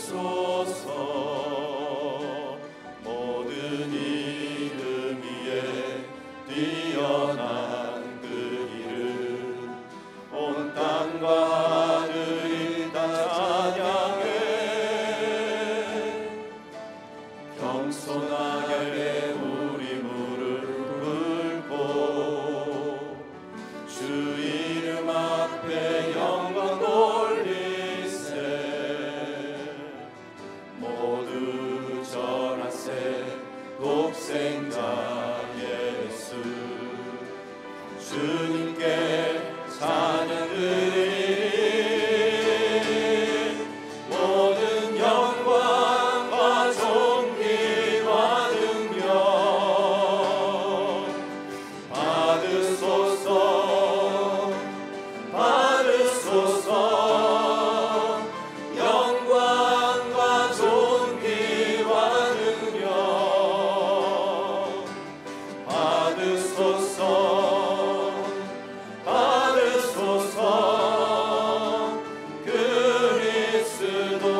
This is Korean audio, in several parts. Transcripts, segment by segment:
받으소서. 그리스도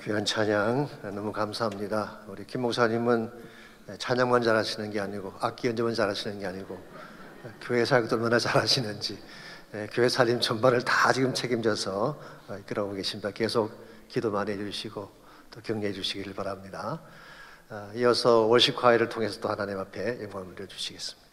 귀한 찬양 너무 감사합니다. 우리 김 목사님은 찬양만 잘하시는 게 아니고 악기 연주만 잘하시는 게 아니고 교회 사역도 얼마나 잘하시는지 교회 살림 전반을 다 지금 책임져서 이끌어오고 계십니다. 계속 기도 많이 해주시고 또 격려해 주시길 바랍니다. 이어서 월십 과외를 통해서 또 하나님 앞에 영광을 올려주시겠습니다.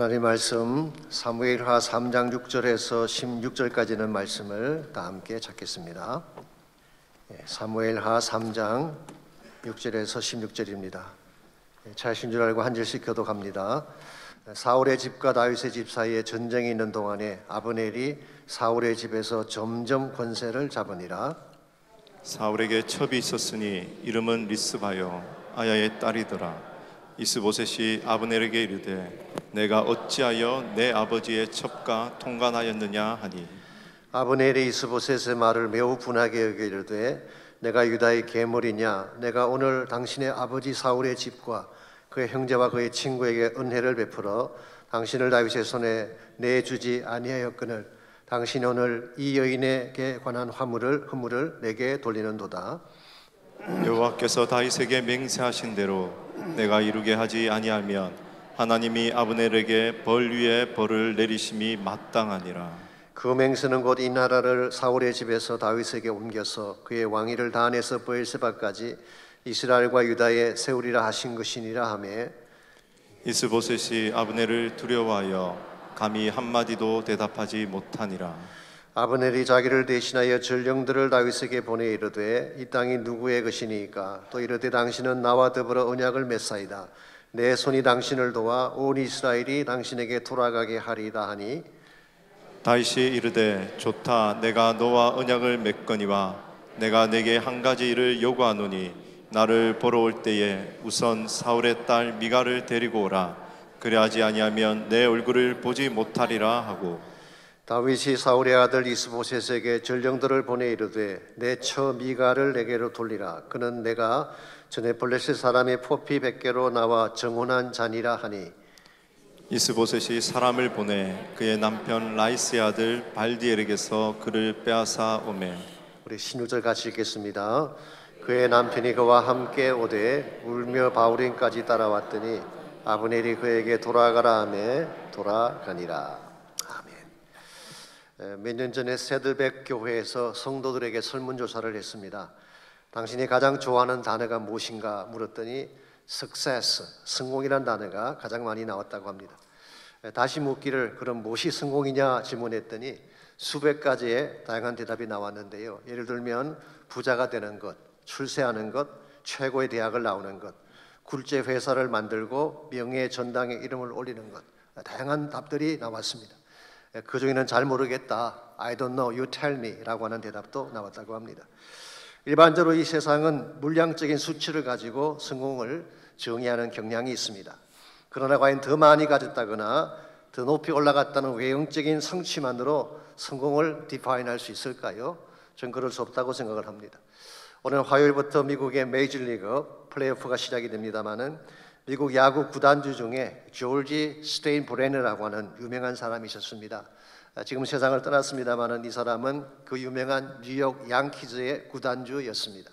하나님 말씀 사무엘하 3장 6절에서 16절까지는 말씀을 다 함께 찾겠습니다. 사무엘하 3장 6절에서 16절입니다. 차신 줄 알고 한 절씩 교독합니다. 사울의 집과 다윗의 집 사이에 전쟁이 있는 동안에 아브넬이 사울의 집에서 점점 권세를 잡으니라. 사울에게 첩이 있었으니 이름은 리스바요 아야의 딸이더라. 이스보셋이 아브넬에게 이르되 내가 어찌하여 내 아버지의 첩과 통관하였느냐 하니 아브넬이 이스보셋의 말을 매우 분하게 여겨 이르되 내가 유다의 계물이냐 내가 오늘 당신의 아버지 사울의 집과 그의 형제와 그의 친구에게 은혜를 베풀어 당신을 다윗의 손에 내주지 아니하였거늘 당신이 오늘 이 여인에게 관한 허물을 내게 돌리는도다. 여호와께서 다윗에게 맹세하신 대로 내가 이루게 하지 아니하면 하나님이 아브넬에게 벌 위에 벌을 내리심이 마땅하니라. 그 맹세는 곧 이 나라를 사울의 집에서 다윗에게 옮겨서 그의 왕위를 단에서 브엘세바까지 이스라엘과 유다에 세우리라 하신 것이니라 하매 이스보셋이 아브넬을 두려워하여 감히 한마디도 대답하지 못하니라. 아브넬이 자기를 대신하여 전령들을 다윗에게 보내 이르되 이 땅이 누구의 것이니까 또 이르되 당신은 나와 더불어 언약을 맺사이다. 내 손이 당신을 도와 온 이스라엘이 당신에게 돌아가게 하리이다 하니 다윗이 이르되 좋다. 내가 너와 언약을 맺거니와 내가 내게 한 가지 일을 요구하노니 나를 보러 올 때에 우선 사울의 딸 미갈을 데리고 오라. 그리하지 아니하면 내 얼굴을 보지 못하리라 하고 다윗이 사울의 아들 이스보셋에게 전령들을 보내 이르되 내 처 미갈을 내게로 돌리라. 그는 내가 전에 블레셋 사람의 포피 100개로 나와 정혼한 자니라 하니 이스보셋이 사람을 보내 그의 남편 라이스의 아들 발디엘에게서 그를 빼앗아 오매. 우리 16절 같이 읽겠습니다. 그의 남편이 그와 함께 오되 울며 바울인까지 따라왔더니 아브넬이 그에게 돌아가라 하매 돌아가니라. 아멘. 몇 년 전에 새들백 교회에서 성도들에게 설문조사를 했습니다. 당신이 가장 좋아하는 단어가 무엇인가 물었더니 success, 성공이라는 단어가 가장 많이 나왔다고 합니다. 다시 묻기를 그럼 무엇이 성공이냐 질문했더니 수백 가지의 다양한 대답이 나왔는데요. 예를 들면 부자가 되는 것, 출세하는 것, 최고의 대학을 나오는 것, 굴제 회사를 만들고 명예의 전당에 이름을 올리는 것, 다양한 답들이 나왔습니다. 그 중에는 잘 모르겠다, I don't know, you tell me 라고 하는 대답도 나왔다고 합니다. 일반적으로 이 세상은 물량적인 수치를 가지고 성공을 정의하는 경향이 있습니다. 그러나 과연 더 많이 가졌다거나 더 높이 올라갔다는 외형적인 성취만으로 성공을 디파인할 수 있을까요? 전 그럴 수 없다고 생각을 합니다. 오늘 화요일부터 미국의 메이저리그 플레이오프가 시작이 됩니다마는 미국 야구 구단주 중에 조지 스테인브레너라고 하는 유명한 사람이 있었습니다. 지금 세상을 떠났습니다마는 이 사람은 그 유명한 뉴욕 양키즈의 구단주였습니다.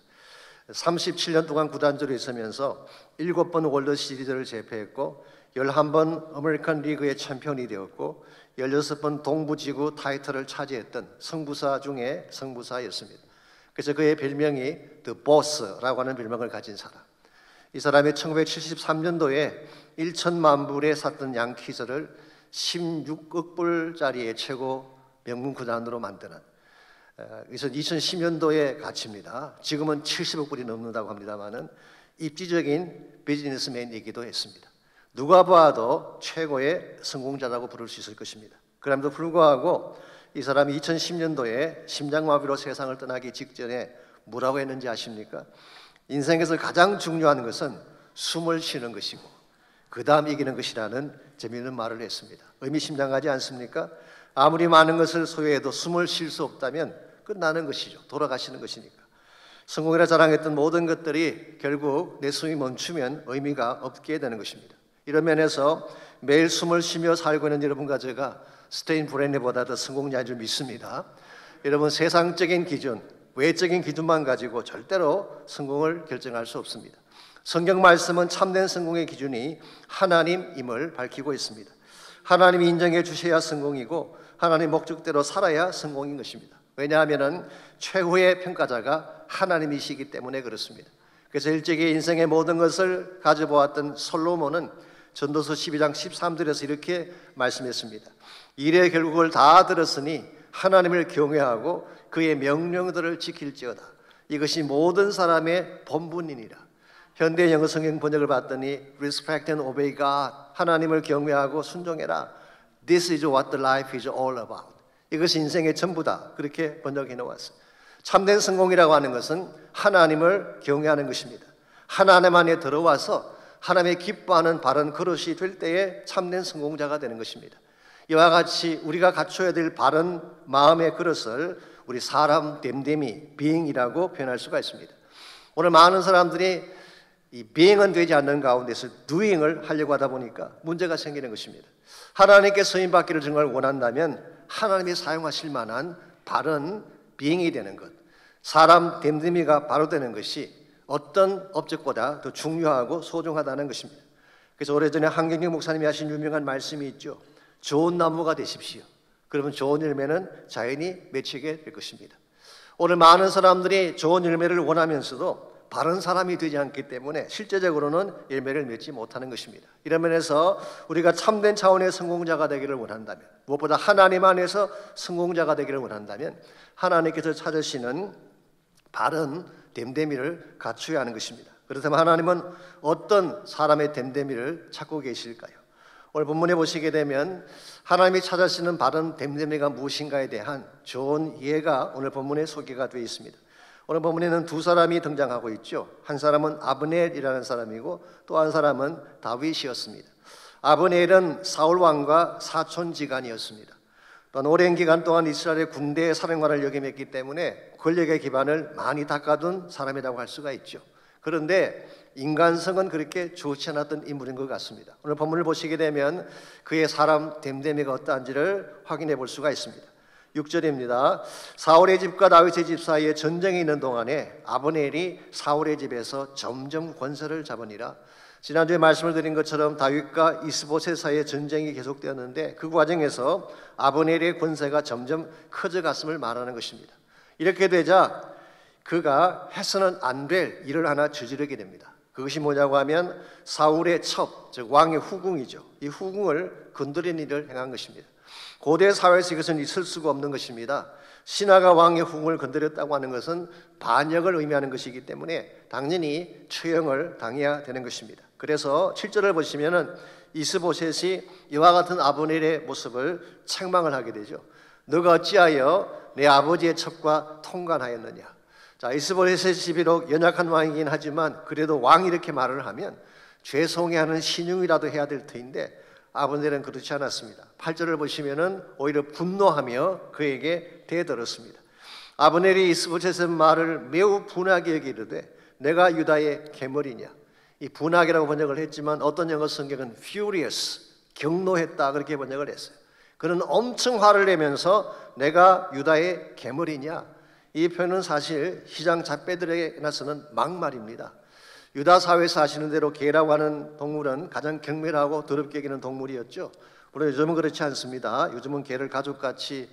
37년 동안 구단주로 있으면서 7번 월드 시리즈를 제패했고 11번 아메리칸 리그의 챔피언이 되었고 16번 동부지구 타이틀을 차지했던 성부사 중에 성부사였습니다. 그래서 그의 별명이 The Boss라고 하는 별명을 가진 사람. 이 사람이 1973년도에 1천만 불에 샀던 양키즈를 16억 불짜리의 최고 명문 구단으로 만드는, 그래서 2010년도의 가치입니다. 지금은 70억 불이 넘는다고 합니다만은 입지적인 비즈니스맨이기도 했습니다. 누가 봐도 최고의 성공자라고 부를 수 있을 것입니다. 그럼에도 불구하고 이 사람이 2010년도에 심장마비로 세상을 떠나기 직전에 뭐라고 했는지 아십니까? 인생에서 가장 중요한 것은 숨을 쉬는 것이고 그 다음 이기는 것이라는 재미있는 말을 했습니다. 의미심장하지 않습니까? 아무리 많은 것을 소유해도 숨을 쉴 수 없다면 끝나는 것이죠. 돌아가시는 것이니까. 성공이라 자랑했던 모든 것들이 결국 내 숨이 멈추면 의미가 없게 되는 것입니다. 이런 면에서 매일 숨을 쉬며 살고 있는 여러분과 제가 스테인브레너보다 더 성공자인 줄 믿습니다. 여러분, 세상적인 기준, 외적인 기준만 가지고 절대로 성공을 결정할 수 없습니다. 성경 말씀은 참된 성공의 기준이 하나님임을 밝히고 있습니다. 하나님이 인정해 주셔야 성공이고 하나님 목적대로 살아야 성공인 것입니다. 왜냐하면 최후의 평가자가 하나님이시기 때문에 그렇습니다. 그래서 일찍이 인생의 모든 것을 가져보았던 솔로몬은 전도서 12장 13절에서 이렇게 말씀했습니다. 일의 결국을 다 들었으니 하나님을 경외하고 그의 명령들을 지킬지어다. 이것이 모든 사람의 본분이니라. 현대 영어 성경 번역을 봤더니 Respect and obey God, 하나님을 경외하고 순종해라. This is what the life is all about. 이것이 인생의 전부다. 그렇게 번역해 놓았어요. 참된 성공이라고 하는 것은 하나님을 경외하는 것입니다. 하나님 안에 들어와서 하나님의 기뻐하는 바른 그릇이 될 때에 참된 성공자가 되는 것입니다. 이와 같이 우리가 갖춰야 될 바른 마음의 그릇을 우리 사람 됨됨이, being이라고 표현할 수가 있습니다. 오늘 많은 사람들이 이 being은 되지 않는 가운데서 doing을 하려고 하다 보니까 문제가 생기는 것입니다. 하나님께 쓰임 받기를 정말 원한다면 하나님이 사용하실 만한 바른 being이 되는 것, 사람 됨됨이가 바로 되는 것이 어떤 업적보다 더 중요하고 소중하다는 것입니다. 그래서 오래전에 한경영 목사님이 하신 유명한 말씀이 있죠. 좋은 나무가 되십시오. 그러면 좋은 열매는 자연히 맺히게 될 것입니다. 오늘 많은 사람들이 좋은 열매를 원하면서도 바른 사람이 되지 않기 때문에 실제적으로는 열매를 맺지 못하는 것입니다. 이런 면에서 우리가 참된 차원의 성공자가 되기를 원한다면, 무엇보다 하나님 안에서 성공자가 되기를 원한다면 하나님께서 찾으시는 바른 됨됨이를 갖추어야 하는 것입니다. 그렇다면 하나님은 어떤 사람의 됨됨이를 찾고 계실까요? 오늘 본문에 보시게 되면 하나님이 찾으시는 바른 됨됨이가 무엇인가에 대한 좋은 이해가 오늘 본문에 소개가 되어 있습니다. 오늘 본문에는 두 사람이 등장하고 있죠. 한 사람은 아브넬이라는 사람이고 또 한 사람은 다윗이었습니다. 아브넬은 사울 왕과 사촌지간이었습니다. 또한 오랜 기간 동안 이스라엘의 군대의 사령관을 역임했기 때문에 권력의 기반을 많이 닦아둔 사람이라고 할 수가 있죠. 그런데 인간성은 그렇게 좋지 않았던 인물인 것 같습니다. 오늘 본문을 보시게 되면 그의 사람 됨됨이가 어떠한지를 확인해 볼 수가 있습니다. 6절입니다. 사울의 집과 다윗의 집 사이에 전쟁이 있는 동안에 아브넬이 사울의 집에서 점점 권세를 잡으니라. 지난주에 말씀을 드린 것처럼 다윗과 이스보셋 사이에 전쟁이 계속되었는데 그 과정에서 아브넬의 권세가 점점 커져갔음을 말하는 것입니다. 이렇게 되자 그가 해서는 안 될 일을 하나 저지르게 됩니다. 그것이 뭐냐고 하면 사울의 첩, 즉 왕의 후궁이죠. 이 후궁을 건드린 일을 행한 것입니다. 고대 사회에서 이것은 있을 수가 없는 것입니다. 신하가 왕의 후궁을 건드렸다고 하는 것은 반역을 의미하는 것이기 때문에 당연히 처형을 당해야 되는 것입니다. 그래서 7절을 보시면은 이스보셋이 이와 같은 아브넬의 모습을 책망을 하게 되죠. 너가 어찌하여 내 아버지의 첩과 통관하였느냐. 자, 이스보셋이 비록 연약한 왕이긴 하지만 그래도 왕이 이렇게 말을 하면 죄송해하는 신용이라도 해야 될 터인데 아브넬은 그렇지 않았습니다. 8절을 보시면은 오히려 분노하며 그에게 대들었습니다. 아브넬이 이스보셋의 말을 매우 분하게 여기르되 내가 유다의 계물이냐. 이 분하게라고 번역을 했지만 어떤 영어 성경은 furious, 경노했다 그렇게 번역을 했어요. 그는 엄청 화를 내면서 내가 유다의 계물이냐. 이 표현은 사실 시장 잡배들에게나 쓰는 막말입니다. 유다 사회에서 아시는 대로 개라고 하는 동물은 가장 경멸하고 더럽게 여기는 동물이었죠. 물론 요즘은 그렇지 않습니다. 요즘은 개를 가족같이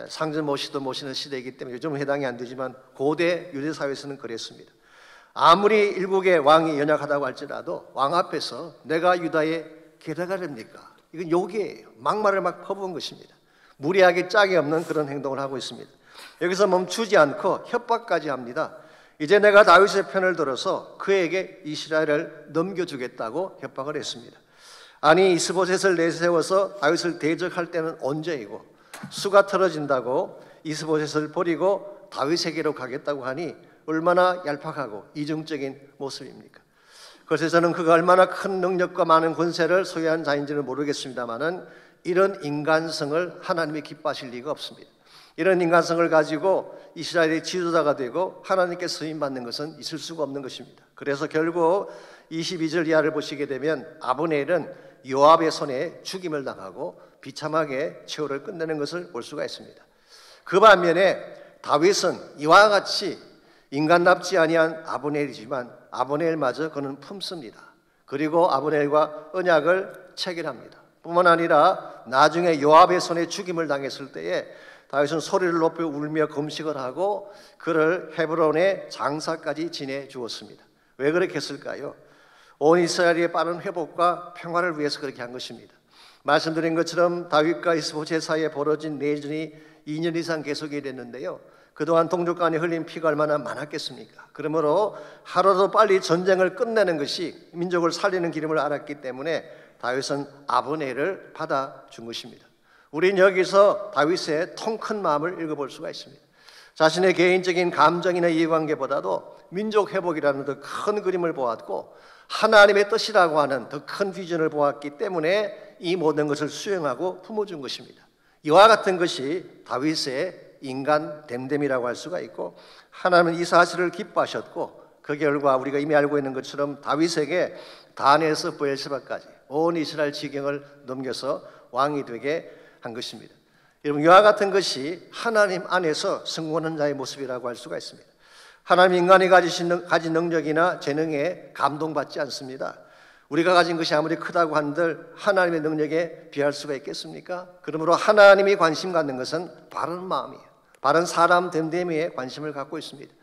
상전 모시도 모시는 시대이기 때문에 요즘은 해당이 안 되지만 고대 유대 사회에서는 그랬습니다. 아무리 일국의 왕이 연약하다고 할지라도 왕 앞에서 내가 유다의 개가 됩니까? 이건 욕이에요. 막말을 막 퍼부은 것입니다. 무리하게 짝이 없는 그런 행동을 하고 있습니다. 여기서 멈추지 않고 협박까지 합니다. 이제 내가 다윗의 편을 들어서 그에게 이스라엘을 넘겨주겠다고 협박을 했습니다. 아니 이스보셋을 내세워서 다윗을 대적할 때는 언제이고 수가 틀어진다고 이스보셋을 버리고 다윗에게로 가겠다고 하니 얼마나 얄팍하고 이중적인 모습입니까? 그래서 저는 그가 얼마나 큰 능력과 많은 권세를 소유한 자인지는 모르겠습니다만은 이런 인간성을 하나님이 기뻐하실 리가 없습니다. 이런 인간성을 가지고 이스라엘의 지도자가 되고 하나님께 쓰임받는 것은 있을 수가 없는 것입니다. 그래서 결국 22절 이하를 보시게 되면 아브넬은 요압의 손에 죽임을 당하고 비참하게 최후를 끝내는 것을 볼 수가 있습니다. 그 반면에 다윗은 이와 같이 인간답지 아니한 아브넬이지만 아브넬마저 그는 품습니다. 그리고 아브넬과 언약을 체결합니다. 뿐만 아니라 나중에 요압의 손에 죽임을 당했을 때에 다윗은 소리를 높여 울며 금식을 하고 그를 헤브론의 장사까지 지내주었습니다. 왜 그렇게 했을까요? 온 이스라엘의 빠른 회복과 평화를 위해서 그렇게 한 것입니다. 말씀드린 것처럼 다윗과 이스보셋 사이에 벌어진 내전이 2년 이상 계속이 됐는데요. 그동안 동족 간에 흘린 피가 얼마나 많았겠습니까? 그러므로 하루도 빨리 전쟁을 끝내는 것이 민족을 살리는 길임을 알았기 때문에 다윗은 아브넬을 받아준 것입니다. 우린 여기서 다윗의 통 큰 마음을 읽어볼 수가 있습니다. 자신의 개인적인 감정이나 이해관계보다도 민족 회복이라는 더 큰 그림을 보았고 하나님의 뜻이라고 하는 더 큰 비전을 보았기 때문에 이 모든 것을 수용하고 품어준 것입니다. 이와 같은 것이 다윗의 인간 됨됨이라고 할 수가 있고 하나님은 이 사실을 기뻐하셨고 그 결과 우리가 이미 알고 있는 것처럼 다윗에게 단에서 브엘세바까지 온 이스라엘 지경을 넘겨서 왕이 되게 한 것입니다. 여러분, 이와 같은 것이 하나님 안에서 성공하는 자의 모습이라고 할 수가 있습니다. 하나님 인간이 가진 능력이나 재능에 감동받지 않습니다. 우리가 가진 것이 아무리 크다고 한들 하나님의 능력에 비할 수가 있겠습니까? 그러므로 하나님이 관심 갖는 것은 바른 마음이에요. 바른 사람 됨됨이에 관심을 갖고 있습니다.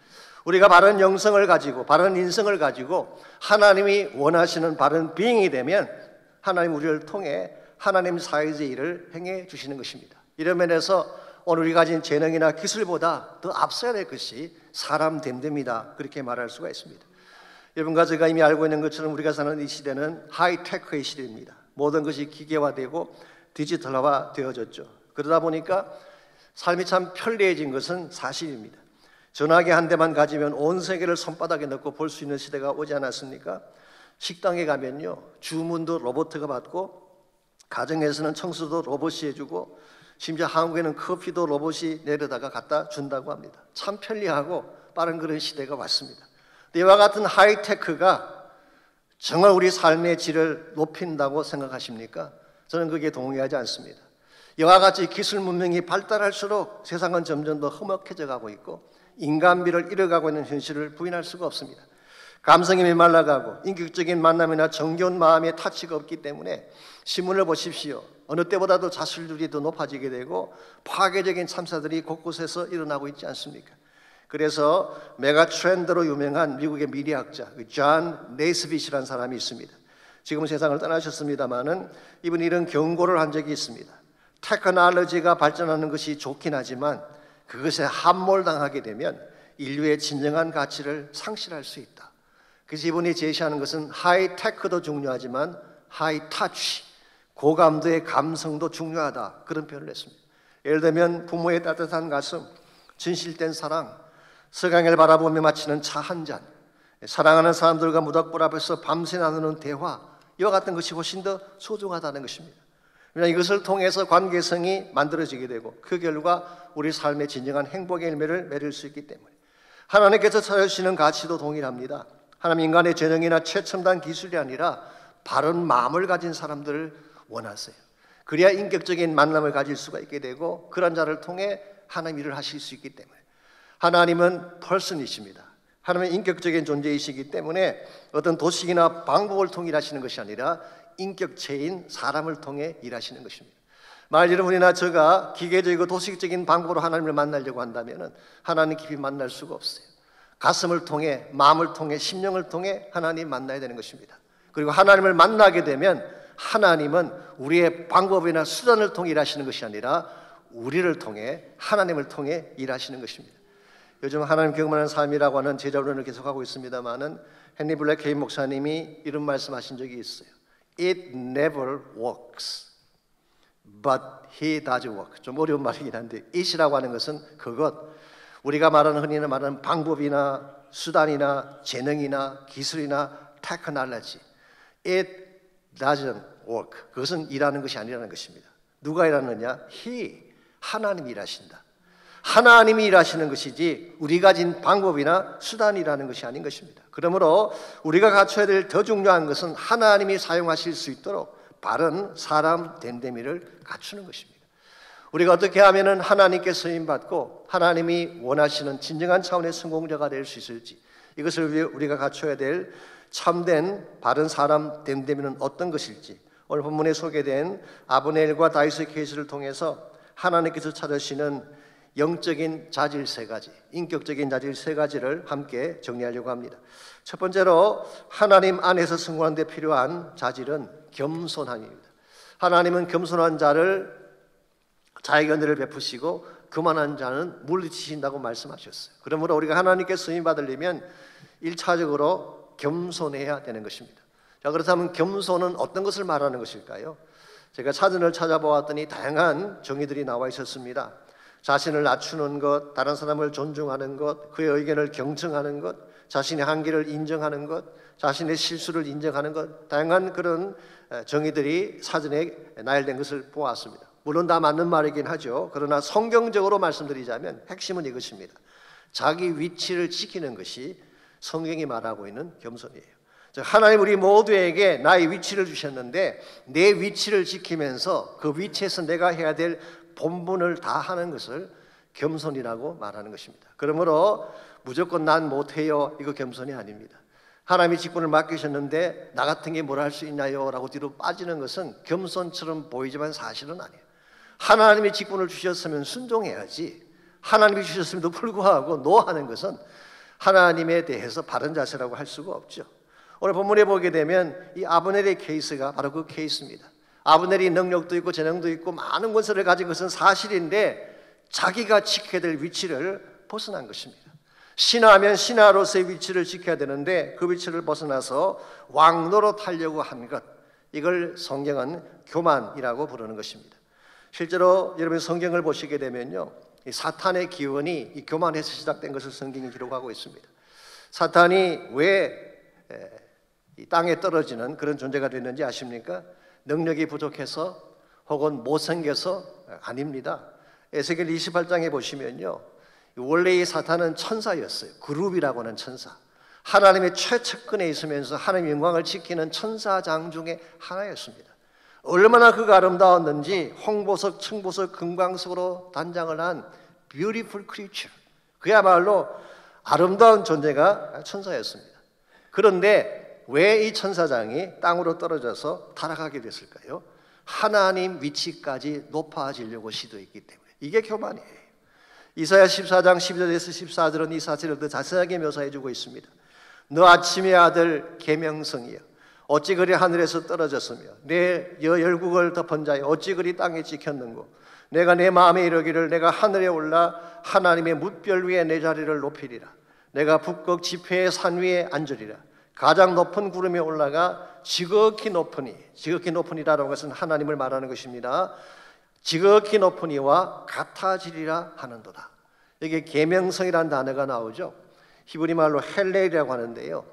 우리가 바른 영성을 가지고 바른 인성을 가지고 하나님이 원하시는 바른 비잉이 되면 하나님 우리를 통해 하나님 사이의 일을 행해 주시는 것입니다. 이런 면에서 오늘 우리가 가진 재능이나 기술보다 더 앞서야 될 것이 사람 됨됨이다, 그렇게 말할 수가 있습니다. 여러분과 제가 이미 알고 있는 것처럼 우리가 사는 이 시대는 하이테크의 시대입니다. 모든 것이 기계화되고 디지털화 되어졌죠. 그러다 보니까 삶이 참 편리해진 것은 사실입니다. 전화기 한 대만 가지면 온 세계를 손바닥에 넣고 볼 수 있는 시대가 오지 않았습니까? 식당에 가면요, 주문도 로봇가 받고 가정에서는 청소도 로봇이 해주고 심지어 한국에는 커피도 로봇이 내려다가 갖다 준다고 합니다. 참 편리하고 빠른 그런 시대가 왔습니다. 이와 같은 하이테크가 정말 우리 삶의 질을 높인다고 생각하십니까? 저는 그게 동의하지 않습니다. 이와 같이 기술 문명이 발달할수록 세상은 점점 더 험악해져 가고 있고 인간미를 잃어가고 있는 현실을 부인할 수가 없습니다. 감성이 메말라가고 인격적인 만남이나 정겨운 마음의 타치가 없기 때문에 신문을 보십시오. 어느 때보다도 자살률이 더 높아지게 되고 파괴적인 참사들이 곳곳에서 일어나고 있지 않습니까? 그래서 메가 트렌드로 유명한 미국의 미래학자 존 네이스빗이라는 사람이 있습니다. 지금 세상을 떠나셨습니다마는 이분이 이런 경고를 한 적이 있습니다. 테크놀로지가 발전하는 것이 좋긴 하지만 그것에 함몰당하게 되면 인류의 진정한 가치를 상실할 수 있다. 그래서 이분이 제시하는 것은 하이테크도 중요하지만 하이타치, 고감도의 감성도 중요하다, 그런 표현을 했습니다. 예를 들면 부모의 따뜻한 가슴, 진실된 사랑, 서강을 바라보며 마치는 차 한 잔, 사랑하는 사람들과 무닥불 앞에서 밤새 나누는 대화, 이와 같은 것이 훨씬 더 소중하다는 것입니다. 왜냐하면 이것을 통해서 관계성이 만들어지게 되고 그 결과 우리 삶의 진정한 행복의 열매를 맺을 수 있기 때문에 하나님께서 찾아주시는 가치도 동일합니다. 하나님 인간의 재능이나 최첨단 기술이 아니라 바른 마음을 가진 사람들을 원하세요. 그래야 인격적인 만남을 가질 수가 있게 되고 그런 자를 통해 하나님 일을 하실 수 있기 때문에 하나님은 퍼슨이십니다. 하나님은 인격적인 존재이시기 때문에 어떤 도식이나 방법을 통해 일하시는 것이 아니라 인격체인 사람을 통해 일하시는 것입니다. 만일 여러분이나 제가 기계적이고 도식적인 방법으로 하나님을 만나려고 한다면 하나님 깊이 만날 수가 없어요. 가슴을 통해, 마음을 통해, 심령을 통해 하나님 만나야 되는 것입니다. 그리고 하나님을 만나게 되면 하나님은 우리의 방법이나 수단을 통해 일하시는 것이 아니라 우리를 통해, 하나님을 통해 일하시는 것입니다. 요즘 하나님 경험하는 삶이라고 하는 제자론을 계속하고 있습니다마는 헨리 블랙 헤임 목사님이 이런 말씀하신 적이 있어요. It never works, but he does work. 좀 어려운 말이긴 한데 it이라고 하는 것은 그것, 우리가 말하는 흔히 말하는 방법이나 수단이나 재능이나 기술이나 테크놀로지, it doesn't work. 그것은 일하는 것이 아니라는 것입니다. 누가 일하느냐? he, 하나님이 일하신다. 하나님이 일하시는 것이지 우리가 가진 방법이나 수단이라는 것이 아닌 것입니다. 그러므로 우리가 갖춰야 될 더 중요한 것은 하나님이 사용하실 수 있도록 바른 사람 됨됨이를 갖추는 것입니다. 우리가 어떻게 하면 하나님께 쓰임받고 하나님이 원하시는 진정한 차원의 성공자가 될 수 있을지, 이것을 위해 우리가 갖춰야 될 참된 바른 사람 됨됨이는 어떤 것일지, 오늘 본문에 소개된 아브넬과 다윗의 케이스를 통해서 하나님께서 찾으시는 영적인 자질 세 가지, 인격적인 자질 세 가지를 함께 정리하려고 합니다. 첫 번째로 하나님 안에서 성공하는 데 필요한 자질은 겸손함입니다. 하나님은 겸손한 자를 자에게 은혜를 베푸시고 교만한 자는 물리치신다고 말씀하셨어요. 그러므로 우리가 하나님께 쓰임 받으려면 1차적으로 겸손해야 되는 것입니다. 자, 그렇다면 겸손은 어떤 것을 말하는 것일까요? 제가 사전을 찾아보았더니 다양한 정의들이 나와 있었습니다. 자신을 낮추는 것, 다른 사람을 존중하는 것, 그의 의견을 경청하는 것, 자신의 한계를 인정하는 것, 자신의 실수를 인정하는 것, 다양한 그런 정의들이 사전에 나열된 것을 보았습니다. 물론 다 맞는 말이긴 하죠. 그러나 성경적으로 말씀드리자면 핵심은 이것입니다. 자기 위치를 지키는 것이 성경이 말하고 있는 겸손이에요. 즉 하나님 우리 모두에게 나의 위치를 주셨는데 내 위치를 지키면서 그 위치에서 내가 해야 될 본분을 다 하는 것을 겸손이라고 말하는 것입니다. 그러므로 무조건 난 못해요, 이거 겸손이 아닙니다. 하나님이 직분을 맡기셨는데 나 같은 게 뭘 할 수 있나요? 라고 뒤로 빠지는 것은 겸손처럼 보이지만 사실은 아니에요. 하나님이 직분을 주셨으면 순종해야지, 하나님이 주셨음에도 불구하고 노하는 것은 하나님에 대해서 바른 자세라고 할 수가 없죠. 오늘 본문에 보게 되면 이 아브넬의 케이스가 바로 그 케이스입니다. 아브넬이 능력도 있고 재능도 있고 많은 권세를 가진 것은 사실인데 자기가 지켜야 될 위치를 벗어난 것입니다. 신하면 신하로서의 위치를 지켜야 되는데 그 위치를 벗어나서 왕 노릇하려고 한 것, 이걸 성경은 교만이라고 부르는 것입니다. 실제로 여러분 성경을 보시게 되면요, 이 사탄의 기원이 이 교만에서 시작된 것을 성경이 기록하고 있습니다. 사탄이 왜 이 땅에 떨어지는 그런 존재가 됐는지 아십니까? 능력이 부족해서 혹은 못생겨서 아닙니다. 에스겔 28장에 보시면요, 원래 이 사탄은 천사였어요. 그룹이라고 하는 천사, 하나님의 최측근에 있으면서 하나님의 영광을 지키는 천사장 중에 하나였습니다. 얼마나 그가 아름다웠는지 홍보석, 청보석, 금광석으로 단장을 한 beautiful creature, 그야말로 아름다운 존재가 천사였습니다. 그런데 왜 이 천사장이 땅으로 떨어져서 타락하게 됐을까요? 하나님 위치까지 높아지려고 시도했기 때문에. 이게 교만이에요. 이사야 14장 12절에서 14절은 이 사실을 더 자세하게 묘사해주고 있습니다. 너 아침의 아들 계명성이여, 어찌 그리 하늘에서 떨어졌으며 내 열국을 덮은 자여 어찌 그리 땅에 찍혔는고, 내가 내 마음에 이르기를 내가 하늘에 올라 하나님의 뭇별 위에 내 자리를 높이리라. 내가 북극 지폐의 산 위에 앉으리라. 가장 높은 구름에 올라가 지극히 높으니, 지극히 높으니라는 것은 하나님을 말하는 것입니다. 지극히 높으니와 같아지리라 하는도다. 여기에 계명성이라는 단어가 나오죠. 히브리 말로 헬레이라고 하는데요,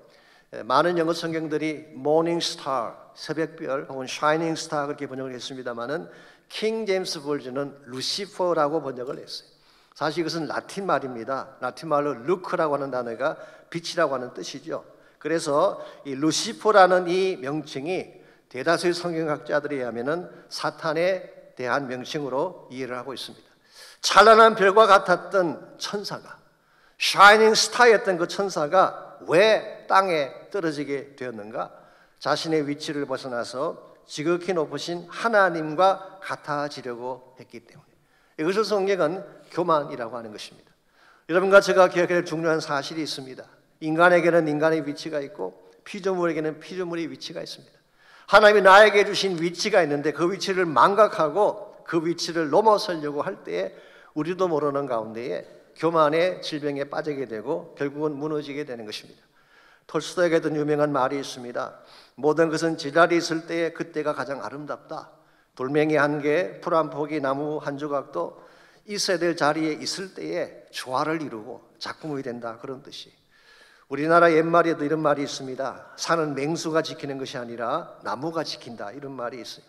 많은 영어 성경들이 모닝 스타, 새벽별 혹은 샤이닝 스타 그렇게 번역을 했습니다마는 킹 제임스 버전은 루시퍼라고 번역을 했어요. 사실 이것은 라틴 말입니다. 라틴 말로 루크라고 하는 단어가 빛이라고 하는 뜻이죠. 그래서 이 루시퍼라는 이 명칭이 대다수의 성경학자들에 의하면은 사탄에 대한 명칭으로 이해를 하고 있습니다. 찬란한 별과 같았던 천사가, 샤이닝 스타였던 그 천사가 왜 땅에 떨어지게 되었는가? 자신의 위치를 벗어나서 지극히 높으신 하나님과 같아지려고 했기 때문에. 이것을 성경은 교만이라고 하는 것입니다. 여러분과 제가 기억해야 될 중요한 사실이 있습니다. 인간에게는 인간의 위치가 있고 피조물에게는 피조물의 위치가 있습니다. 하나님이 나에게 주신 위치가 있는데 그 위치를 망각하고 그 위치를 넘어서려고 할 때에 우리도 모르는 가운데에 교만의 질병에 빠지게 되고 결국은 무너지게 되는 것입니다. 톨스토이에게도 유명한 말이 있습니다. 모든 것은 제자리에 있을 때에 그때가 가장 아름답다. 돌멩이 한 개, 풀 한 포기, 나무 한 조각도 있어야 될 자리에 있을 때에 조화를 이루고 작품이 된다, 그런 뜻이. 우리나라 옛말에도 이런 말이 있습니다. 산은 맹수가 지키는 것이 아니라 나무가 지킨다, 이런 말이 있어요.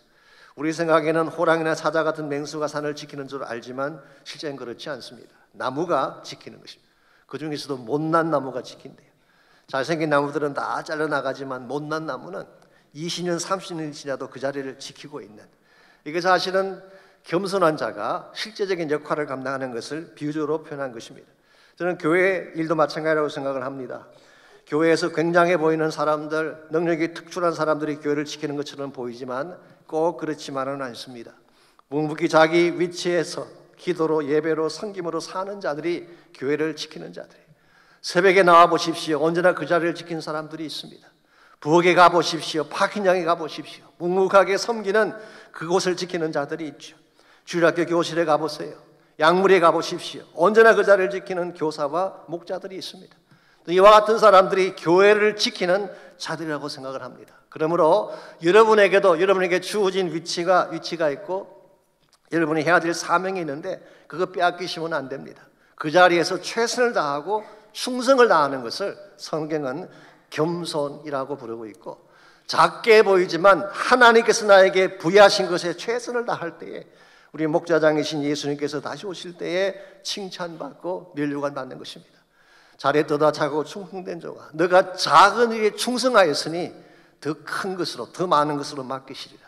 우리 생각에는 호랑이나 사자 같은 맹수가 산을 지키는 줄 알지만 실제는 그렇지 않습니다. 나무가 지키는 것입니다. 그 중에서도 못난 나무가 지킨대요. 잘생긴 나무들은 다 잘라나가지만 못난 나무는 20년, 30년이 지나도 그 자리를 지키고 있는, 이게 사실은 겸손한 자가 실제적인 역할을 감당하는 것을 비유적으로 표현한 것입니다. 저는 교회 일도 마찬가지라고 생각을 합니다. 교회에서 굉장해 보이는 사람들, 능력이 특출한 사람들이 교회를 지키는 것처럼 보이지만 꼭 그렇지만은 않습니다. 묵묵히 자기 위치에서 기도로, 예배로, 섬김으로 사는 자들이 교회를 지키는 자들이에요. 새벽에 나와 보십시오. 언제나 그 자리를 지킨 사람들이 있습니다. 부엌에 가보십시오. 파킹장에 가보십시오. 묵묵하게 섬기는 그곳을 지키는 자들이 있죠. 주일학교 교실에 가보세요. 약물에 가보십시오. 언제나 그 자리를 지키는 교사와 목자들이 있습니다. 이와 같은 사람들이 교회를 지키는 자들이라고 생각을 합니다. 그러므로 여러분에게 주어진 위치가 있고 여러분이 해야 될 사명이 있는데 그거 빼앗기시면 안 됩니다. 그 자리에서 최선을 다하고 충성을 다하는 것을 성경은 겸손이라고 부르고 있고, 작게 보이지만 하나님께서 나에게 부여하신 것에 최선을 다할 때에 우리 목자장이신 예수님께서 다시 오실 때에 칭찬받고 면류관 받는 것입니다. 잘했도다 작고 충성된 자가 너가 작은 일에 충성하였으니 더 큰 것으로 더 많은 것으로 맡기시리라.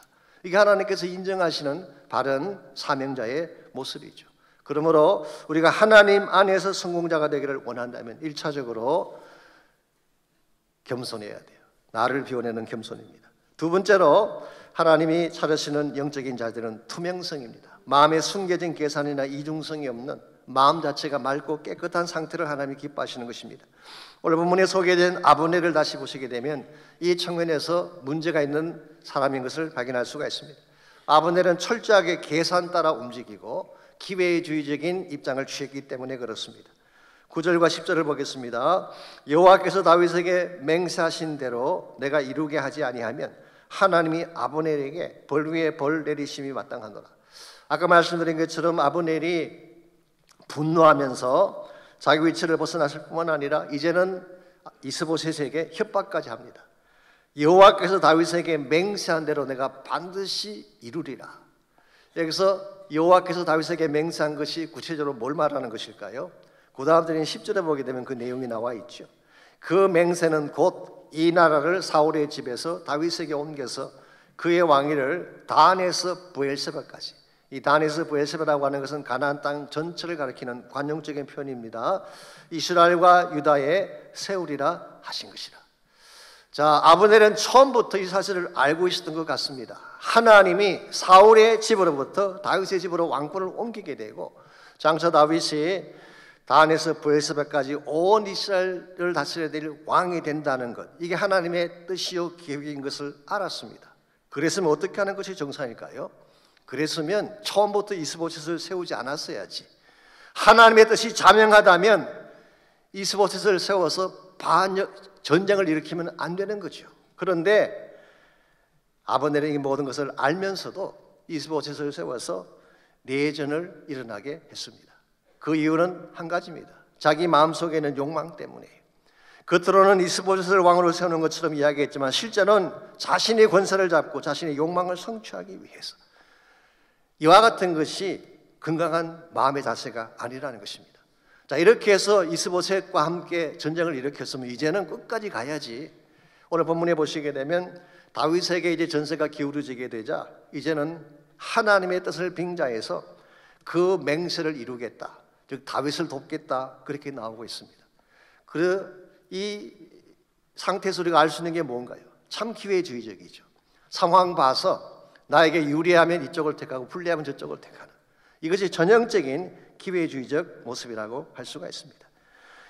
이게 하나님께서 인정하시는 바른 사명자의 모습이죠. 그러므로 우리가 하나님 안에서 성공자가 되기를 원한다면 1차적으로 겸손해야 돼요. 나를 비워내는 겸손입니다. 두 번째로 하나님이 찾으시는 영적인 자들은 투명성입니다. 마음에 숨겨진 계산이나 이중성이 없는 마음 자체가 맑고 깨끗한 상태를 하나님이 기뻐하시는 것입니다. 오늘 본문에 소개된 아브넬을 다시 보시게 되면 이 측면에서 문제가 있는 사람인 것을 발견할 수가 있습니다. 아브넬은 철저하게 계산 따라 움직이고 기회주의적인 입장을 취했기 때문에 그렇습니다. 9절과 10절을 보겠습니다. 여호와께서 다윗에게 맹세하신 대로 내가 이루게 하지 아니하면 하나님이 아브넬에게 벌 위에 벌 내리심이 마땅하노라. 아까 말씀드린 것처럼 아브넬이 분노하면서 자기 위치를 벗어났을 뿐만 아니라 이제는 이스보셋에게 협박까지 합니다. 여호와께서 다윗에게 맹세한 대로 내가 반드시 이루리라. 여기서 여호와께서 다윗에게 맹세한 것이 구체적으로 뭘 말하는 것일까요? 그 다음 드린 10절에 보게 되면 그 내용이 나와 있죠. 그 맹세는 곧 이 나라를 사울의 집에서 다윗에게 옮겨서 그의 왕위를 단에서 브엘세바까지, 이 단에서 브엘세바라고 하는 것은 가나안 땅 전체를 가리키는 관용적인 표현입니다. 이스라엘과 유다에 세우리라 하신 것이라. 자, 아브넬은 처음부터 이 사실을 알고 있었던 것 같습니다. 하나님이 사울의 집으로부터 다윗의 집으로 왕권을 옮기게 되고 장차 다윗이 단에서 브엘세바까지 온 이스라엘을 다스려야 될 왕이 된다는 것, 이게 하나님의 뜻이요 계획인 것을 알았습니다. 그랬으면 어떻게 하는 것이 정상일까요? 그랬으면 처음부터 이스보셋을 세우지 않았어야지. 하나님의 뜻이 자명하다면 이스보셋을 세워서 전쟁을 일으키면 안 되는 거죠. 그런데 아브넬이 이 모든 것을 알면서도 이스보셋을 세워서 내전을 일어나게 했습니다. 그 이유는 한 가지입니다. 자기 마음속에 있는 욕망 때문에. 겉으로는 이스보셋을 왕으로 세우는 것처럼 이야기했지만 실제는 자신의 권세를 잡고 자신의 욕망을 성취하기 위해서. 이와 같은 것이 건강한 마음의 자세가 아니라는 것입니다. 자, 이렇게 해서 이스보셋과 함께 전쟁을 일으켰으면 이제는 끝까지 가야지. 오늘 본문에 보시게 되면 다윗에게 이제 전세가 기울어지게 되자 이제는 하나님의 뜻을 빙자해서 그 맹세를 이루겠다, 즉 다윗을 돕겠다, 그렇게 나오고 있습니다. 이 상태에서 우리가 알 수 있는 게 뭔가요? 참 기회주의적이죠. 상황 봐서 나에게 유리하면 이쪽을 택하고 불리하면 저쪽을 택하는, 이것이 전형적인 기회주의적 모습이라고 할 수가 있습니다.